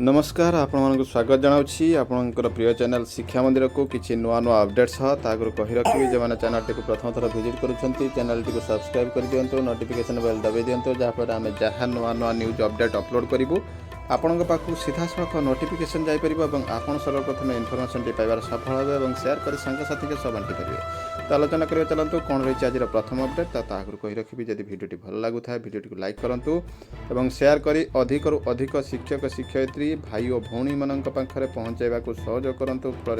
नमस्कार आपण स्वागत जनावछि आपणकर प्रिय चैनल शिक्षा मंदिर को किछि नुआ नुआ अपडेट्स तागर कहि रखिबे जे माने चैनल टी को प्रथम थर विजिट करूछंती चैनल टी को सब्सक्राइब कर दियंतो नोटिफिकेशन बेल दबाइ दियंतो जहा पर आमे जहा नुआ नुआ न्यूज अपडेट अपलोड करिवु आपण पाखु सीधा सख नोटिफिकेशन जाई परिबो एवं आपण सर्वप्रथम इनफॉरमेशन टी पाइबार सफल होबे एवं शेयर करी संग साथी के सब बांटी परिबे। तो आलोचना करियो चलंतु कोन रही आज प्रथम अपडेट तागर कहि रखिबे जदि वीडियोटी भल लागु थाए वीडियोटी को लाइक करंतु एवं शेयर करी अधिकरु अधिक शिक्षक शिक्षयित्री भाई और भौणी मानक पाखरे पहुंचाइबा को सहयोग करंतु फल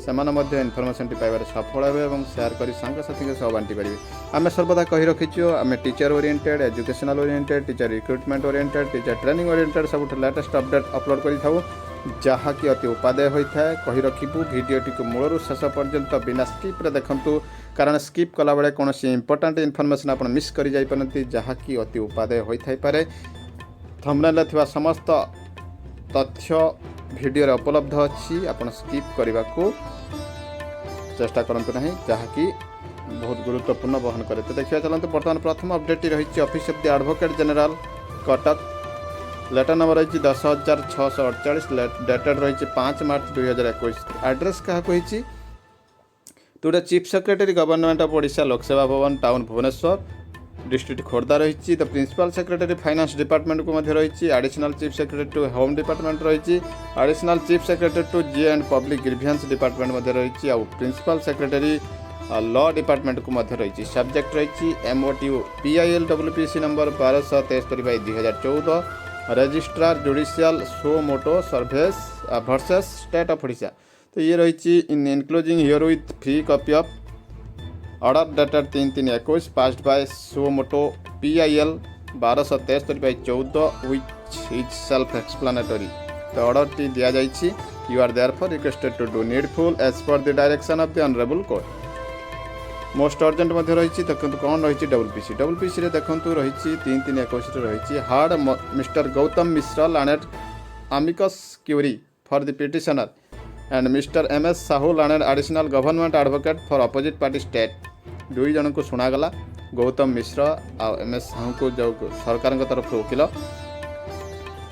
सेमान मध्य इनफॉरमेशन टी पाइबार सफल हेबे एवं शेयर करी सांग साथी के सब बांटी परिबे। आमे सर्वदा कहि रखिछु आमे teacher oriented educational oriented teacher recruitment oriented teacher training oriented सब लेटेस्ट अपडेट अपलोड करि थाउ जहा कि अति उपादेय होइथाय कहि रखिबु भिडियोटी को मूलरु शेष पर्यंत बिना स्किप रे देखंतु कारण स्किप कला बेले कोनोसी इंपोर्टेंट इनफॉरमेशन आपण मिस करि जाई परंती जहा कि अति उपादेय होइथाय पारे। थंबनेल थिबा समस्त तथ्य वीडियो रे उपलब्ध अछि आपण स्किप करबा को चेष्टा करंतु नहीं जहा कि बहुत गुरुत्वपूर्ण बहन करे। तो देखिए चलते बर्तमान प्रथम अपडेट रही office of the advocate general Cuttack letter number रही 10,648 डेटेड रही 5 मार्च 2021 एड्रेस क्या कही तो chief secretary government of Odisha लोकसेवा भवन टाउन भुवनेश्वर डिस्ट्रिक्ट खोर्धा रही। तो प्रिंसिपल सेक्रेटरी फाइनेंस डिपार्टमेंट को रही additional chief secretary to home department रही additional chief secretary to G and public grievance department रही आउ प्रिंसिपल सेक्रेटरी लॉ डिपार्टमेंट को रही सब्जेक्ट रही MOTU PIL WPC number 1273/2014 registrar judicial suo motu service versus state of Odisha. तो ये रही in enclosing herewith free copy of order dated 3/3/21 passed by suo motu PIL 1273/14 which is self explanatory. तो order टी दिया जाइछि you are therefore requested to do needful as per the direction of the honourable court most urgent मध्य रही। देखो कौन रही WPC रे देखु रही 3/3/21 रही heard mister Gautam Mishra learned amicus curiae for the petitioner and mister MS Sahu learned additional government advocate for opposite party state. दुई जन को शुणागला गौतम मिश्रा और MS साहू को जो सरकार तरफ वकिल।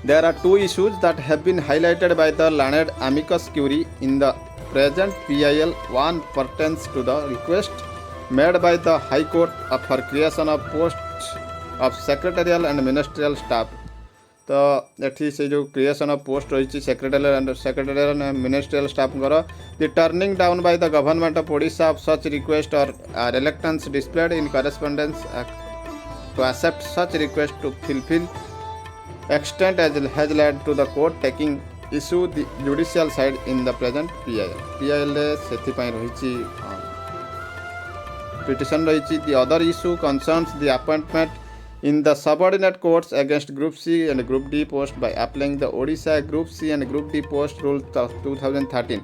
There are two issues that have been highlighted by the learned amicus curiae in the present PIL. One pertains to the request made by the High Court for creation of posts of secretarial and ministerial staff. तो एठी से जो creation of post रही secretarial and ministerial staff the turning down by the government of Odisha of such request or reluctance displayed in correspondence to accept such request to fulfil extent as has led to the court taking issue the judicial side in the present PIL रे सेथि पई रहिछि petition रहिछि। the other issue concerns the appointment in the subordinate courts against group C and group D post by applying the Odisha group C and group D post rule 2013।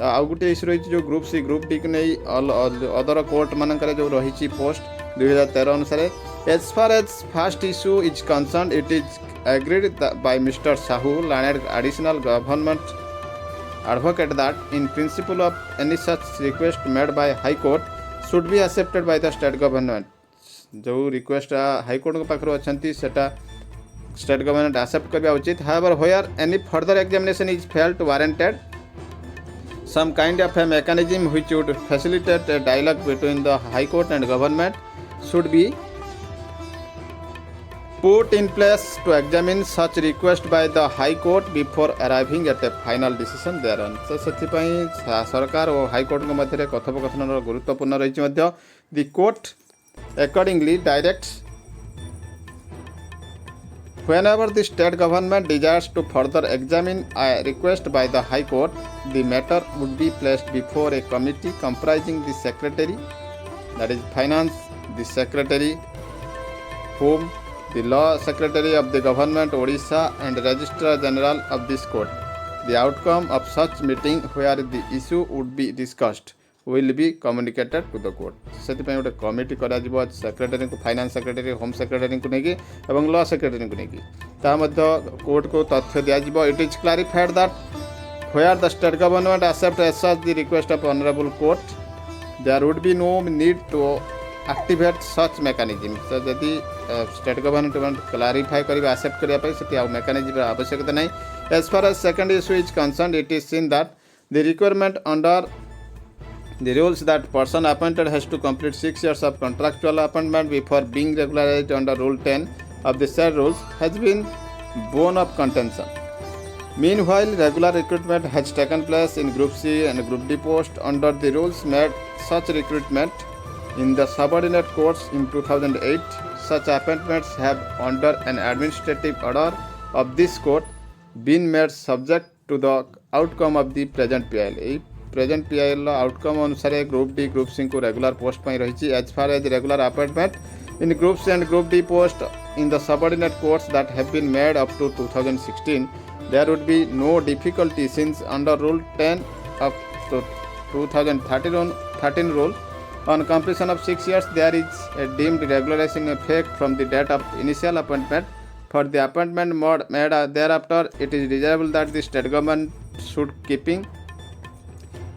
आउ गोटे issue रही जो group C group D को नहीं other court मानक जो रही post 2013 अनुसार as far as first issue is concern it is agreed by Mr. Sahu learned additional government advocate that in principle of any such request made by High Court should be accepted by the state government। जो request high court के पाखर अच्छी सेटा state government accept करबा उचित। However where any further examination is felt warranted some kind of a mechanism which would facilitate a dialogue between the High Court and government should be put in place to examine such request by the High Court before arriving at a final decision thereon। तो से सरकार और high court के मध्य कथोपकथन गुरुत्वपूर्ण रही दि court accordingly directs whenever the state government desires to further examine a request by the High Court the matter would be placed before a committee comprising the secretary that is finance the secretary home the law secretary of the government Odisha and registrar general of this court। The outcome of such meeting where the issue would be discussed will be communicated to the court। सेति पय गोटे committee करा जिवो secretary को finance secretary home secretary को नेकी एवं law secretary को नेकी ता मध्य कोर्ट को तथ्य दिया जिवो। It is clarified that where the state government accept as such the request of honorable court there would be no need to activate such mechanism. So जदि state government clarify करिबा accept करिया पई सेठी आ mechanism रा आवश्यकता नै. As far as second issue is concerned, it is seen that the requirement under the rules that person appointed has to complete 6 years of contractual appointment before being regularized under Rule 10 of the said rules has been bone of contention. Meanwhile, regular recruitment has taken place in Group C and Group D post under the rules made such recruitment in the subordinate courts in 2008. Such appointments have under an administrative order of this court been made subject to the outcome of the present PIL. Present PIL outcome अनुसार Group D, Group C को regular post ପାଇଁ ରହିଛି. As far as regular appointment in Group C and Group D post in the subordinate courts that have been made up to 2016, there would be no difficulty since under Rule 10 of 2013 rule, on completion of 6 years, there is a deemed regularizing effect from the date of initial appointment. For the appointment made thereafter, it is desirable that the state government should keeping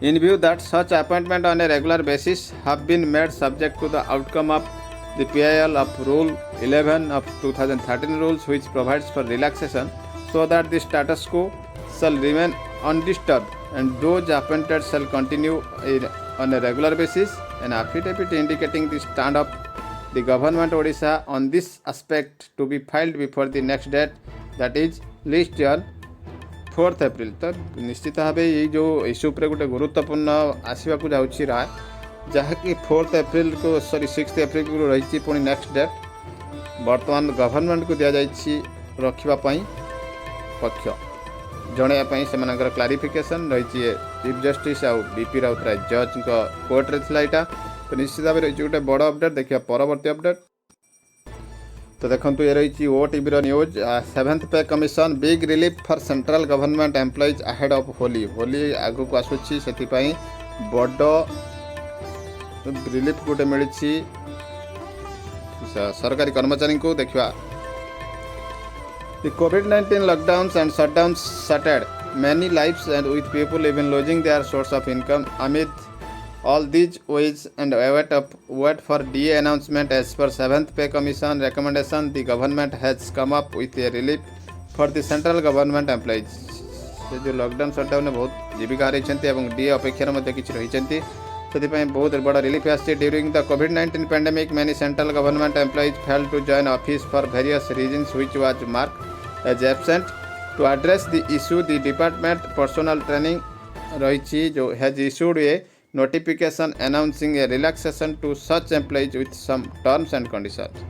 in view that such appointment on a regular basis have been made subject to the outcome of the PIL of Rule 11 of 2013 rules, which provides for relaxation so that the status quo shall remain undisturbed and those appointed shall continue on a regular basis. An affidavit indicating the stand of the government Odisha on this aspect to be filed before the next date, that is list year 4th April. तो निश्चित भाव ये जो issue पर गोटे गुरुत्वपूर्ण आसवा को जाऊँगी राय जहाँकि 4th April को 6th April को रही पुणी नेक्स्ट डेट बर्तमान गवर्नमेंट को दि जाइए रखापी पक्ष जनवाई से क्लारिफिकेशन रही चीफ जस्टिस आउ बीपी राउतराय जज कोर्ट रे थिला इटा. तो निश्चित भाव रही गोटे बड़ अपडेट. देखिए परवर्ती अपडेट. तो देखो ये रही ओटीवी न्यूज. 7th पे commission big relief for central government employees ahead of Holi. Holi आगु को आसूची से बड़ रिलीफ गोटे मिली सरकारी कर्मचारी को. देखा the COVID-19 lockdowns and shutdowns shattered many lives and with people even losing their source of income. Amid all these ways and wait for DA announcement as per 7th Pay Commission recommendation, the government has come up with a relief for the central government employees. से जो lockdown shutdown बहुत जीविका रही DA अपेक्षा रही बहुत बड़ा relief आसी. During the COVID-19 pandemic, many central government employees failed to join office for various reasons, which was marked as absent. To address the issue, the department personnel training रही जो has issued a notification announcing a relaxation to such employees with some terms and conditions.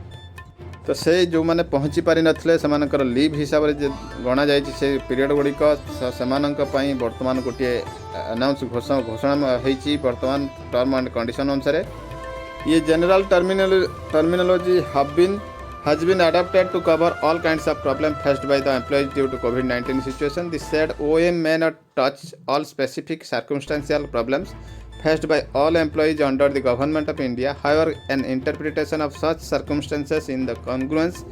तो से जो मैंने पहुँची पारि नथिले सेमानकर leave हिसाब से गणा जाइए से पीरियड गुड़िक से बर्तमान गोटे अनाउंस घोषणा होती बर्तमान टर्म एंड कंडीशन अनुसार. ये general terminology has been adapted to cover all kinds of problems faced by the employees due to COVID-19 situation. The said OM may not touch all specific circumstantial problems faced by all employees under the government of India. However, an interpretation of such circumstances in the congruence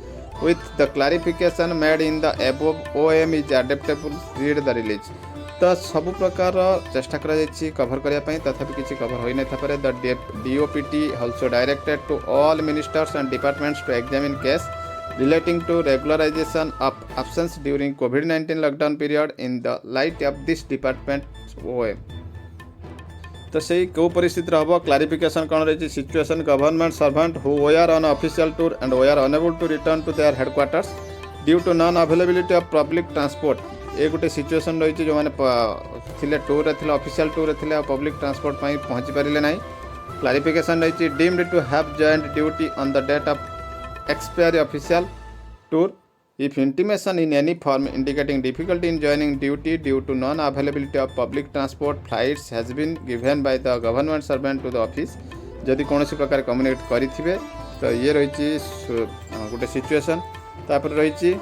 with the clarification made in the above OM is adaptable. Read the release. तो सब प्रकार चेष्टा cover करने तथापि किसी cover हो नहीं था. The DOPT also directed to all ministers and departments to examine case relating to regularization of absence during COVID-19 lockdown period in the light of this department's OM. तो सही कौ परिस्थिति हम क्लारिफिकेशन कौन रही situation government servant who were on official tour and were unable to return to their headquarters due to non availability of public transport. ये गोटे situation रही जो मैंने टूर थे ऑफिशियल टूर थे पब्लिक ट्रांसपोर्ट पहुँची पारे ना. क्लारिफिकेशन रही deemed to have joined duty on the date of expiry official tour if intimation in any form indicating difficulty in joining duty due to non-availability of public transport flights has been given by the government servant to the office. जदि कौन प्रकार communicate करेंगे तो ये रही गोटे situation. तापर रही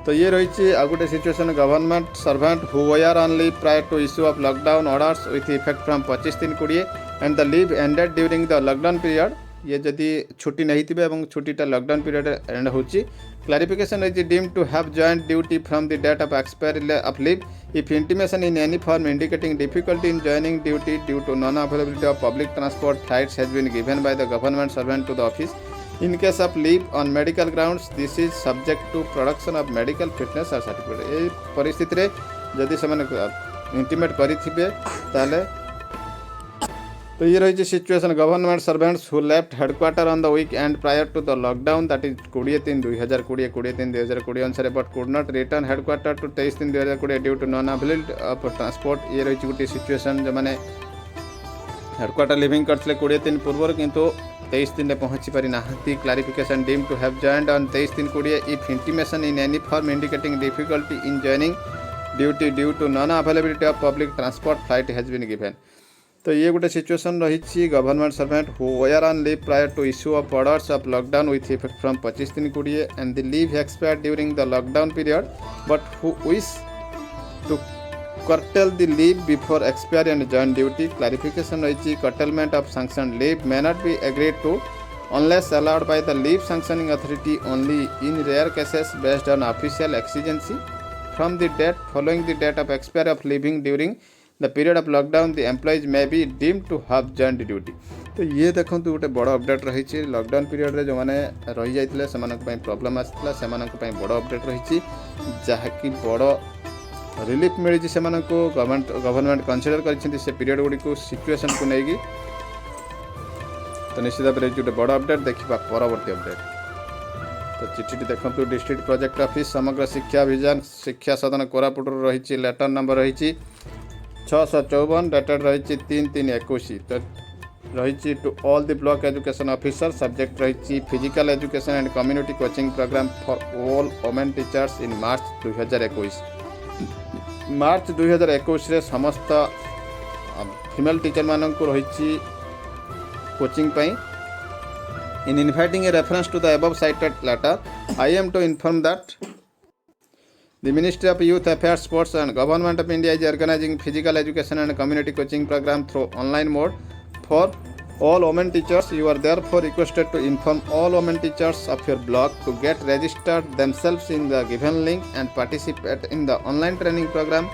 तो ये रही आ गोटे situation government servant who were on leave prior to issue of lockdown orders with effect from 25/3/20 and the leave ended during the lockdown period ये जदि छुट्टी नहीं थिबे एवं छुट्टीटा लॉकडाउन पीरियड एंड होची क्लारिफिकेशन रही deem to have joined duty from the date of expiry of leave if intimation in any form indicating difficulty in joining duty due to non availability of public transport flights has been given by the government servant to the office in case of leave on medical grounds this is subject to production of medical fitness और certificate ए परिस्थिति रे जदि से intimate करिथिबे ताले तो ये रही situation government servants who left headquarter on the weekend prior to the lockdown that is 20/3/2020 20/3/2020 अनुसार but could not return headquarter to 23/3/2020 due to non availability of transport ये रही गोटे सिचुएशन जो मैंने हेडक्वार्टर लिविंग करते 20/3 पूर्व किंतु 23/3 पहुंची पारि ना clarification deem to have joined on 23/3/20 if intimation in any form indicating difficulty in joining duty due to non availability of public transport flight has been given तो ये गोटे सिचुएशन रही government servant who were on leave prior to issue of orders of lockdown with effect from 25/3/20 and the leave expired during the lockdown period but who wish to curtail the leave before expiry and join duty clarification रही curtailment of sanctioned leave may not be agreed to unless allowed by the leave sanctioning authority only in rare cases based on official exigency from the date following the date of expiry of leaving during the period of lockdown the employees may be deemed to have joined duty तो ये देखो गोटे बड़ update रही lockdown period रे जो मैंने रही जाते से प्रॉब्लम आसाला से बड़ अपडेट रही जहाँकि बड़ रिलीफ मिली से गवर्नमेंट कनसीडर कर पीरियड गुड़ी को सिचुएशन को लेकिन तो निश्चित भाव में गोटे बड़ अपडेट देखा परवर्ती अपडेट तो चिठी देखो डिस्ट्रिक्ट प्रोजेक्ट ऑफिस समग्र शिक्षा अभियान शिक्षा सदन कोरापुट रही लेटर नंबर रही 654 डेटेड रही 3/3/21 तो रही to all the block education officer subject रही physical education and community coaching programme for all women teachers in March 2021 March 2021 रे समस्त फीमेल टीचर मान को रही कोचिंग पाई in inviting a reference to the above cited letter I am to inform that the Ministry of Youth Affairs, Sports and Government of India is organizing physical education and community coaching program through online mode for all women teachers. You are therefore requested to inform all women teachers of your block to get registered themselves in the given link and participate in the online training program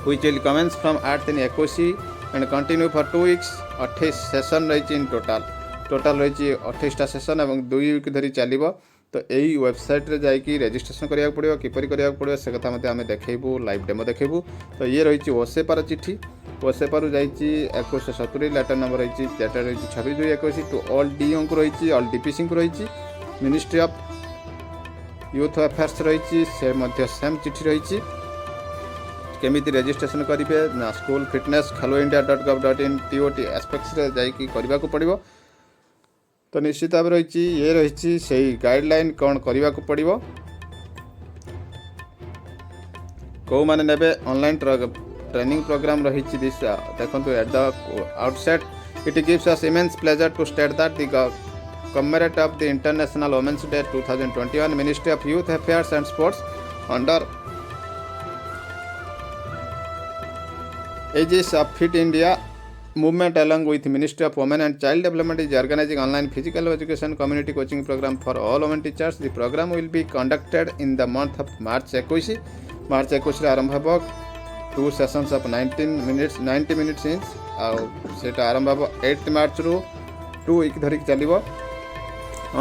which will commence from 8/3/21 and continue for 2 weeks. 28 session रही इन total रही 28टा session और 2 week धरी चलो तो यही website रे जाकि registration करा पड़ो किपर करा पड़ो से कथा मत आम देखू लाइव डेमो देखू तो ये रही ओसेपार चिठी ओसेपार जा 2170 लेटर नंबर रही डेटा रही 26/2/21 टू ऑल डीओ को रही ऑल डीपीसी को रही मिनिस्ट्री ऑफ यूथ अफेयर्स रही से सेम चिठी रही केमिति रजिस्ट्रेशन करेंगे ना school fitness khaloindia.gov.in TOT aspects जाकि पड़ो तो निश्चित भाव रही ये रही से गाइडलाइन कौन करने को पड़ो कौ मैंने ने ऑनलाइन ट्रेनिंग प्रोग्राम रही देखो at the outset it gives us immense pleasure to state that the commemorate of the international women's day 2021 ministry of youth affairs and sports under aegis of fit India movement along with Ministry of Women and Child Development is organizing online physical education community coaching program for all women teachers. The program will be conducted in the month of March 21 रे आरंभ हो 2 sessions of 90 minutes each सेटा आरंभ हो 8 मार्च रू 2 week धरी चलो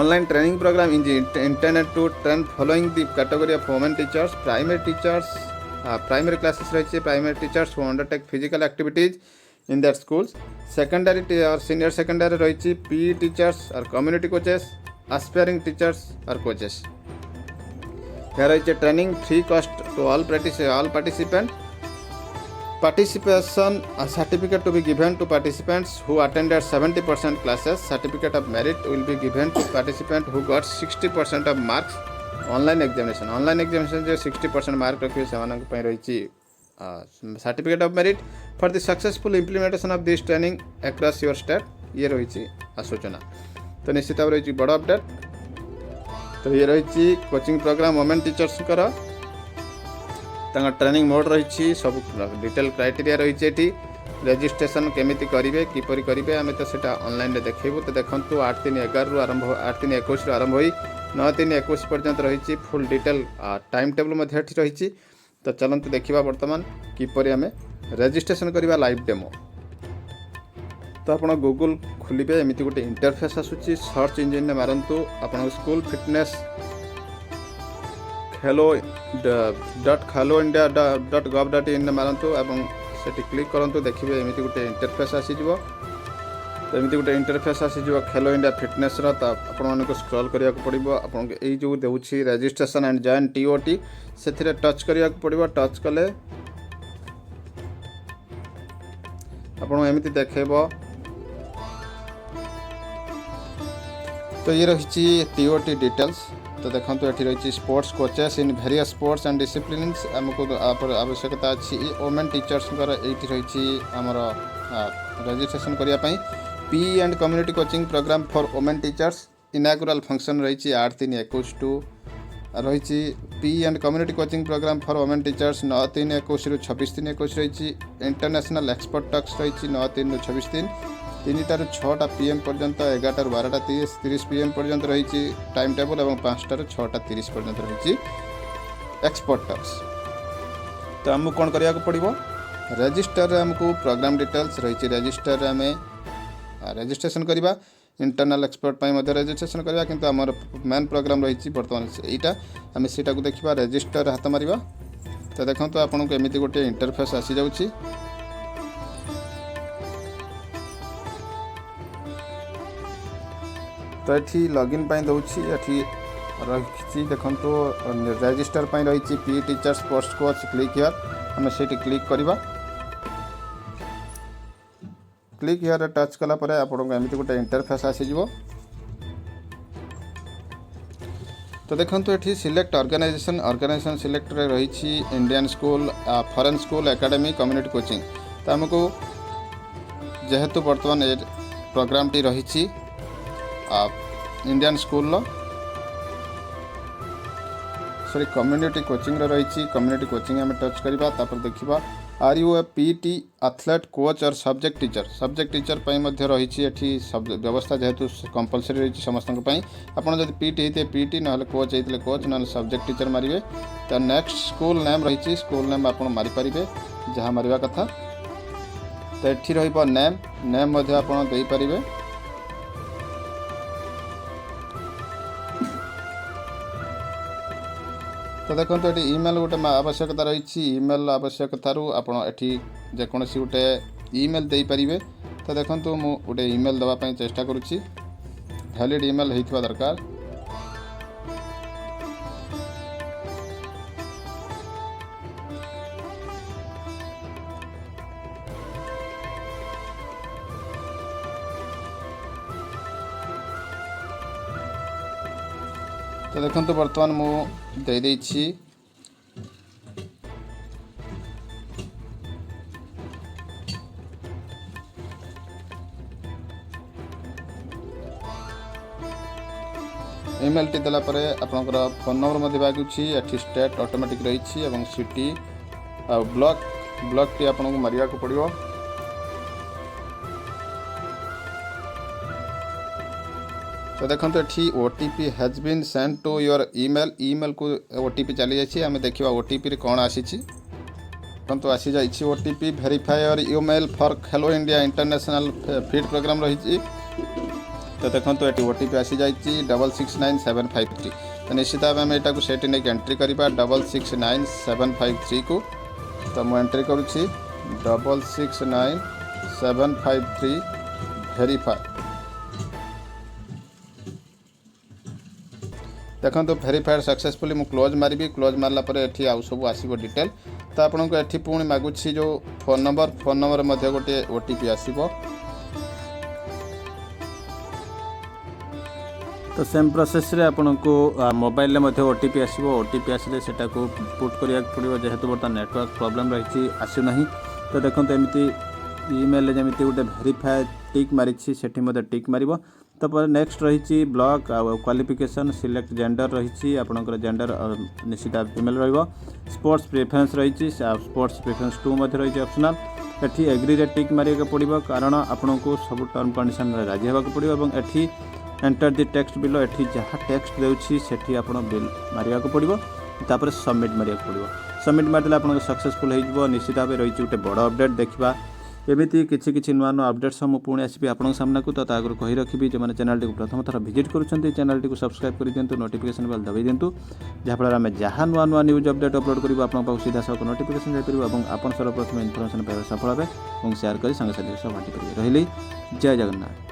online training programme is intended to train following the category of women teachers primary classes रही primary teachers who undertake physical activities in their schools secondary or senior secondary रही PE teachers or community coaches aspiring teachers or coaches here रही training free cost to all participant participation a certificate to be given to participants who attended 70% classes certificate of merit will be given to participant who got 60% of marks online examination जो 60% mark रखिए से रही certificate of merit for the successful implementation of this training across your state ये रही सूचना तो निश्चित भाव रही बड़ अपडेट तो ये रही coaching programme women teachers training mode रही सब डिटेल क्राइटेरिया रही रेजिस्ट्रेशन केमिति करेंगे किपर करेंगे आम तो सीटा ऑनलाइन देखू। तो देखो 8/3/11 आरंभ 8/3/21 आरंभ हो 9/3/21 पर्यंत रही फुल डिटेल टाइम टेबल रही। तो चलते देखा बर्तमान किपर आम रेजिस्ट्रेशन करवा लाइव डेमो। तो आप गूगल खोलिए एमती गोटे इंटरफेस आसूची सर्च इंजिन में मारंतु आप स्कूल फिटनेस hello.india.gov.in मारंतु एवं सेठी क्लिक करंतु देखिए एमती गोटे इंटरफेस आसीजिवो। तो एमती गोटे इंटरफेस आसीजिवो खेलो इंडिया फिटनेस रो। तो आपण को स्क्रॉल करिया को पड़िबो आपण एई जो देउछि रजिस्ट्रेशन एंड जॉइन टीओटी सेथिरे टच करिया को पड़िबो। टच कले आपण एमती देखैबो। तो ये रही टीओटी डिटेल्स। तो देखो ये रही sports coaches in various sports and discipline आमको आवश्यकता अच्छी वोमेन टीचर्स ये रही आमर रजिस्ट्रेशन करने P and community coaching programme for women teachers inaugural function रही 8/3/21 टू रही P and community coaching programme for women teachers 9/3/21 रु 26/3/21 रही इंटरनेशनल एक्सपर्ट टक्स रही 9/3 रु 26/3 3टारू 6टा PM पर्यंत 11टारू 12:30 PM पर्यंत रही टाइम टेबल और 5टारू 6:30 पर्यंत रही एक्सपर्ट टक्स। तो आमको कौन करने को पड़ो रजिस्टर आमको प्रोग्राम डिटेल्स रही रजिस्टर आम रजिस्ट्रेशन करवा इंटरनल एक्सपर्ट रजिस्ट्रेशन करवा किंतु आमर मेन प्रोग्राम रही बर्तमान यहाँ आम सीटा को देखा रजिस्टर हाथ मारिबा। तो देखो आपन को एमती गोटे इंटरफेस आसी जाउछि। तो ये लॉगिन दौची रही देखो रजिस्टर रही P teachers post coach click here आम से क्लिक करवा। क्लिक हियर टच कलापर आपको एमती गोटे इंटरफेस आसीजिवो। तो देखो ये सिलेक्ट ऑर्गेनाइजेशन सिलेक्ट रही Indian school foreign school academy community coaching. तो आमको जेहेतु बर्तमान ये प्रोग्राम टी रही Indian school sorry community coaching रही कम्युनिटी कोचिंग आम टच करवा। तापर देखा are you a PT athlete coach or subject teacher रही व्यवस्था जेहेतु कंपलसरी रही समस्त आपड़ जब पीटी होते पीटी ना कोच होते कोच ना सब्जेक्ट टीचर मारे। तो नेक्स्ट स्कूल नेम रही स्कूल नेम आप मारिपारे जहाँ मारिबा कथा। तो ये रही नेम आप देपारे। तो देखो ये ईमेल गोटे आवश्यकता रही ईमेल आवश्यकता आपड़ी जेकोसी गोटे ईमेल दे पारे। तो देखो मु गोटे ईमेल देवाई चेष्टा करुँची वैलिड ईमेल होइथिबा दरकार। तो देखो बर्तमान मु दे देछि ईमेल टी देला परे आपनकर फोन नंबर मागुछि एठी स्टेट ऑटोमेटिक रही एवं सिटी आ ब्लॉक टी आपन को मारिया को पड़ियो। तो देखो ये OTP has been send to your email को ओटीपी चली जाइए आम देखा ओटीपी कौन आसी तो आसी जाइए OTP verify your email for Khelo India international feed programme रही। तो देखो ये ओटीपी आसी जाइए 669753। तो निश्चित भाव आम यहाँ सेठी नहीं एंट्री करवा 669753 को। तो मुझे एंट्री करुँची 669753 वेरीफाई। देखो तो वेरीफाइड सक्सेसफुली मु क्लोज मारी क्लोज मारला ये आउ सब आसो डिटेल। तो आपको ये पुणी मागुछि जो फोन नंबर मध्य गोटे ओटीपी आसो। तो सेम प्रोसेस रे आपन को मोबाइल में ओटीपी आसो। ओटीपी आसिले सेटा को पुट करिया पड़ो जेहेतु बर्तमान नेटवर्क प्रॉब्लम रही आसु नहीं। तो देखो एमती ईमेल जमी गोटे वेरीफाई टिक मारी से टिक मार। तो नेक्स्ट रही ब्लॉक क्वालिफिकेशन सिलेक्ट जेंडर रही आपंकर जेंडर निश्चित फीमेल रही। स्पोर्ट्स प्रेफरेंस रही स्पोर्ट्स प्रेफरेंस 2 रही ऑप्शनल। एठी एग्री रे टिक मारिया पड़ो कारण आपन को सब टर्म कंडीशन राजी होगा पड़ो और एठी एंटर द टेक्स्ट बिलो एठी जहाँ टेक्स्ट देउछि सेठी आपन बिल मारिया पड़ो तापर सबमिट मारिया पड़ो सबमिट मारदेले आपन सक्सेसफुल हो निश्चित भाव रही गोटे बड़ अपडेट देखा एमती किसी नुआ नुआ अपडेट्स मुझे पुणी आसबि आपन सामना को तो आगुरी कही रखी जो मैंने चैनल टी प्रथम थर विजिट करुँच चैनल टी सब्सक्राइब कर दिंतु नोटिफिकेशन बेल दबाई दिंतु जहाँफल आम जहाँ नुआ नुआ न्यूज अपडेट अपलोड करूँ आपको सीधा सब नोटिफिकेशन जापर और आपन सर्वप्रथम इनफर्मेशन पाइबा सफल हे और सेयार कर सांगसाथी सब बांटी पारे रही जय जगन्नाथ।